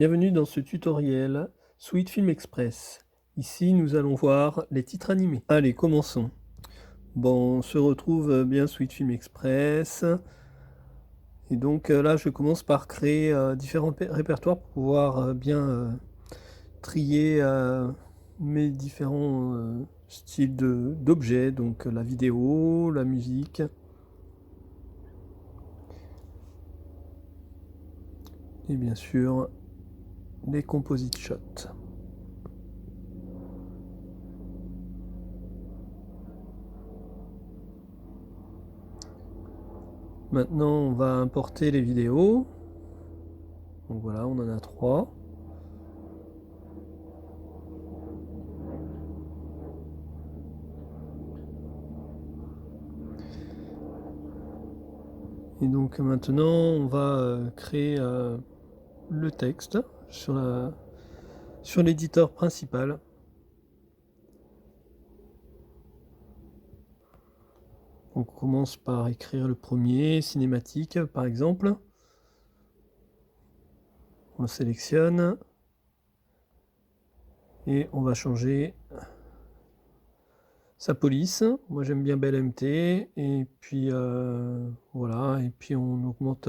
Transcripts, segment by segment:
Bienvenue dans ce tutoriel Sweet Film Express. Ici, nous allons voir les titres animés. Allez, commençons. Bon, on se retrouve bien Sweet Film Express. Et donc là, je commence par créer différents répertoires pour pouvoir bien trier mes différents styles d'objets, donc la vidéo, la musique. Et bien sûr, les composite shots. Maintenant, on va importer les vidéos. Donc voilà, on en a 3. Et donc maintenant, on va créer le texte sur l'éditeur principal. On commence par écrire le premier, cinématique par exemple. On le sélectionne et on va changer sa police. Moi j'aime bien Belle MT et puis voilà, et puis on augmente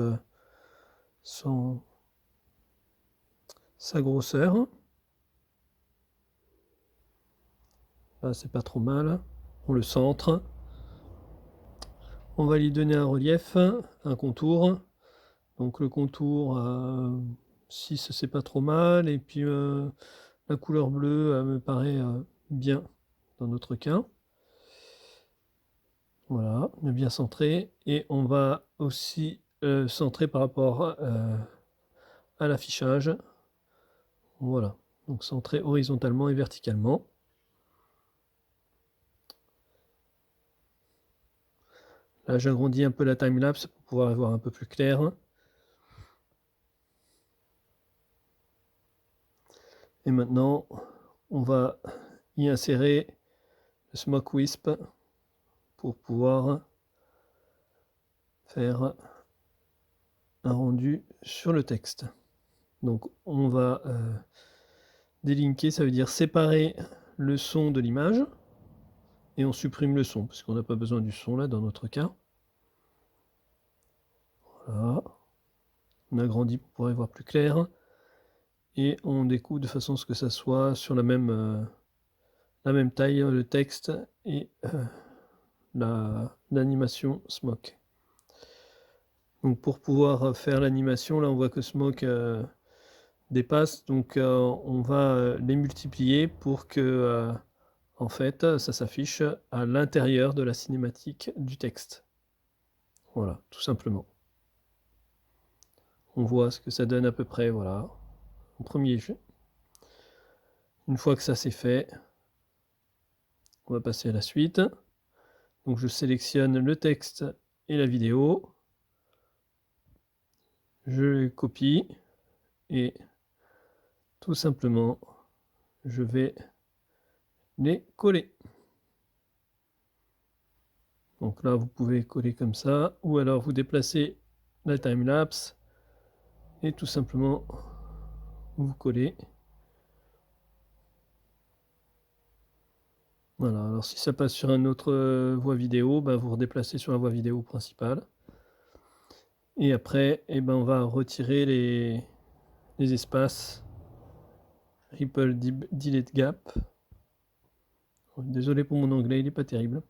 sa grosseur. Là c'est pas trop mal. On le centre. On va lui donner un relief, un contour. Donc le contour 6 c'est pas trop mal, et puis la couleur bleue me paraît bien dans notre cas. Voilà, on est bien centré, et on va aussi centrer par rapport à l'affichage. Voilà, donc centré horizontalement et verticalement. Là j'agrandis un peu la timelapse pour pouvoir y voir un peu plus clair. Et maintenant, on va y insérer le Smoke Wisp pour pouvoir faire un rendu sur le texte. Donc on va délinker, ça veut dire séparer le son de l'image, et on supprime le son, parce qu'on n'a pas besoin du son là dans notre cas. Voilà. On agrandit pour pouvoir y voir plus clair, et on découpe de façon à ce que ça soit sur la même taille, le texte et l'animation Smoke. Donc pour pouvoir faire l'animation, là on voit que Smoke dépasse, donc on va les multiplier pour que en fait ça s'affiche à l'intérieur de la cinématique du texte. Voilà, tout simplement. On voit ce que ça donne à peu près, voilà, au premier jeu. Une fois que ça c'est fait, on va passer à la suite. Donc je sélectionne le texte et la vidéo, je les copie, et tout simplement je vais les coller. Donc là vous pouvez coller comme ça, ou alors vous déplacez la timelapse et tout simplement vous collez. Voilà, alors si ça passe sur une autre voie vidéo, ben vous redéplacez sur la voie vidéo principale. Et après, on va retirer les espaces Ripple Delete Gap. Désolé pour mon anglais, il n'est pas terrible.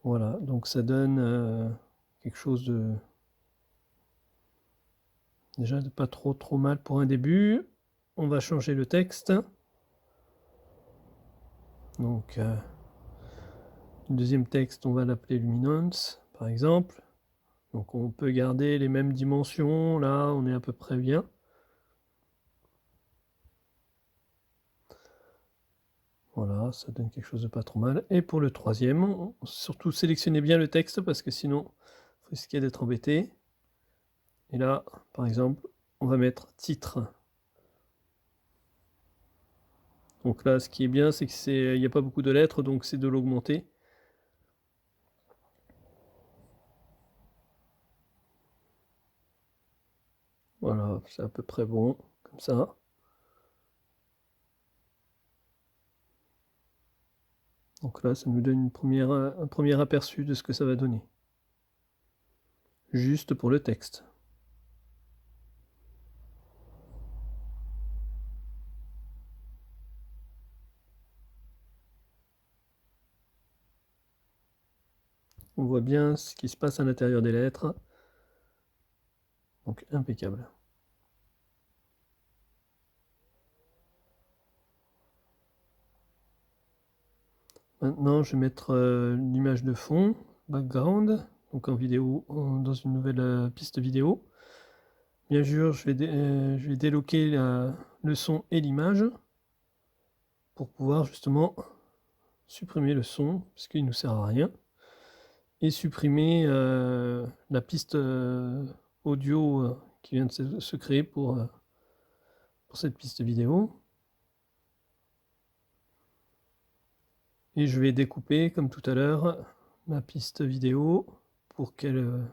Voilà, donc ça donne quelque chose de déjà de pas trop mal pour un début. On va changer le texte. Donc le deuxième texte, on va l'appeler Luminance par exemple. Donc on peut garder les mêmes dimensions, là on est à peu près bien. Voilà, ça donne quelque chose de pas trop mal. Et pour le troisième, surtout sélectionnez bien le texte, parce que sinon vous risquez d'être embêté. Et là, par exemple, on va mettre titre. Donc là, ce qui est bien, c'est qu'il n'y a pas beaucoup de lettres, donc c'est de l'augmenter. Voilà, Voilà, c'est à peu près bon, comme ça. Donc là, ça nous donne un premier aperçu de ce que ça va donner. Juste pour le texte. On voit bien ce qui se passe à l'intérieur des lettres. Donc impeccable. Maintenant, je vais mettre l'image de fond, background, donc en vidéo, dans une nouvelle piste vidéo. Bien sûr, je vais déloquer le son et l'image pour pouvoir justement supprimer le son, parce qu'il ne nous sert à rien, et supprimer la piste audio qui vient de se créer pour cette piste vidéo. Et je vais découper, comme tout à l'heure, ma piste vidéo pour qu'elle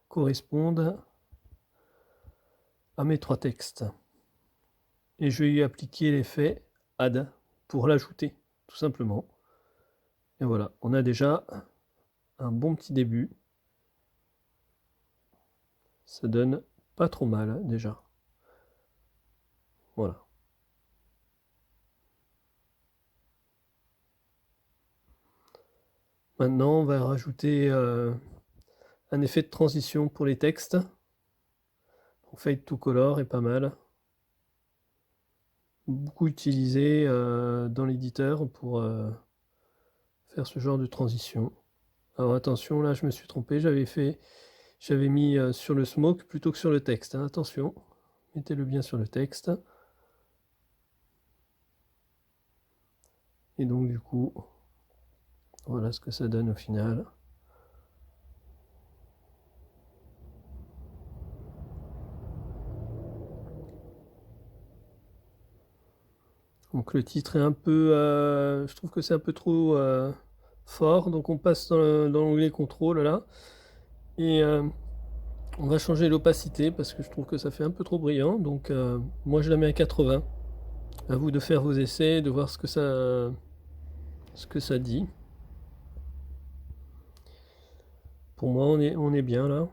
corresponde à mes 3 textes. Et je vais y appliquer l'effet Add pour l'ajouter, tout simplement. Et voilà, on a déjà un bon petit début. Ça donne pas trop mal déjà. Voilà. Maintenant, on va rajouter un effet de transition pour les textes. Fade to color est pas mal. Beaucoup utilisé dans l'éditeur pour faire ce genre de transition. Alors attention, là je me suis trompé, j'avais mis sur le smoke plutôt que sur le texte. Hein. Attention, mettez-le bien sur le texte. Et donc du coup, voilà ce que ça donne au final. Donc le titre est un peu, je trouve que c'est un peu trop fort, donc on passe dans l'onglet contrôle là, et on va changer l'opacité parce que je trouve que ça fait un peu trop brillant, donc moi je la mets à 80. À vous de faire vos essais, de voir ce que ça dit. Pour moi on est bien là.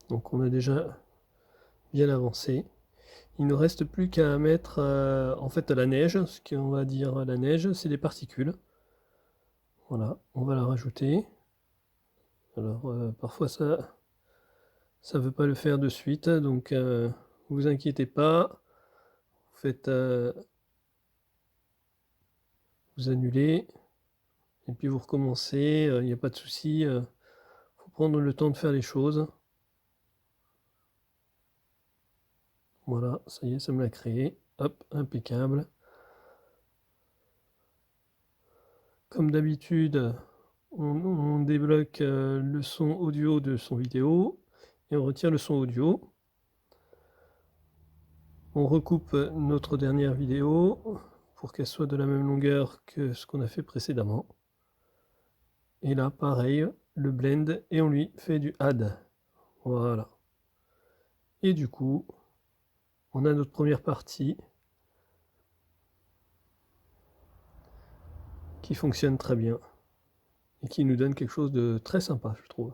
Donc on a déjà bien avancé. Il ne reste plus qu'à mettre en fait la neige. Ce qu'on va dire la neige, c'est des particules. Voilà, on va la rajouter. Alors parfois ça veut pas le faire de suite, donc vous inquiétez pas. Vous faites vous annulez et puis vous recommencez. Il n'y a pas de souci. Faut prendre le temps de faire les choses. Voilà, ça y est, ça me l'a créé. Hop, impeccable. Comme d'habitude, on débloque le son audio de son vidéo et on retire le son audio. On recoupe notre dernière vidéo pour qu'elle soit de la même longueur que ce qu'on a fait précédemment. Et là, pareil, le blend et on lui fait du add. Voilà. Et du coup, on a notre première partie qui fonctionne très bien et qui nous donne quelque chose de très sympa, je trouve.